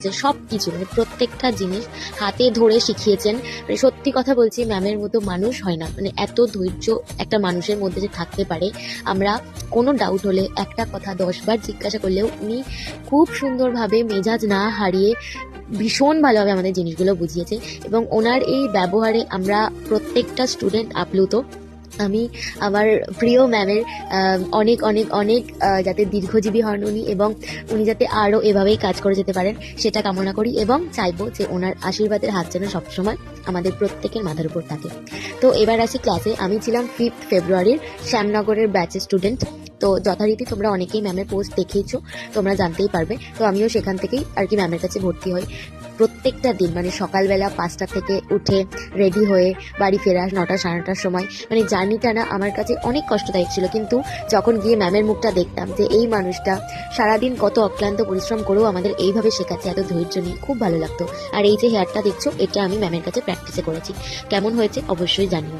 যে সবকিছু মানে প্রত্যেকটা জিনিস হাতে ধরে শিখিয়েছেন। মানে সত্যি কথা বলছি, ম্যামের মতো মানুষ হয় না। মানে এত ধৈর্য একটা মানুষের মধ্যে যে থাকতে পারে, আমরা কোনো ডাউট হলে একটা কথা 10 বার জিজ্ঞাসা করলেও উনি খুব সুন্দরভাবে মেজাজ না হারিয়ে ভীষণ ভালোভাবে আমাদের জিনিসগুলো বুঝিয়েছে। এবং ওনার এই ব্যবহারে আমরা প্রত্যেকটা স্টুডেন্ট আপ্লুত। আমি আমার প্রিয় ম্যামের অনেক অনেক অনেক যাতে দীর্ঘজীবী হন উনি, এবং উনি যাতে আরও এভাবেই কাজ করে যেতে পারেন সেটা কামনা করি, এবং চাইবো যে ওনার আশীর্বাদের হাত যেন সবসময় আমাদের প্রত্যেকের মাথার উপর থাকে। তো এবার আসি ক্লাসে। আমি ছিলাম 5 ফেব্রুয়ারির শ্যামনগরের ব্যাচের স্টুডেন্ট। তো যথারীতি তোমরা অনেকেই ম্যামের পোস্ট দেখেইছো, তোমরা জানতেই পারবে। তো আমিও সেখান থেকেই আর কি ম্যামের কাছে ভর্তি হই। প্রত্যেকটা দিন মানে সকালবেলা 5টা থেকে উঠে রেডি হয়ে বাড়ি ফেরা 9টা 9:30টার সময়, মানে জার্নিটা না আমার কাছে অনেক কষ্টদায়ক ছিল। কিন্তু যখন গিয়ে ম্যামের মুখটা দেখতাম যে এই মানুষটা সারাদিন কত অক্লান্ত পরিশ্রম করেও আমাদের এইভাবে শেখাচ্ছে এত ধৈর্য নিয়ে, খুব ভালো লাগতো। আর এই যে হেয়ারটা দেখছো, এটা আমি ম্যামের কাছে প্র্যাকটিসে করেছি। কেমন হয়েছে অবশ্যই জানিও।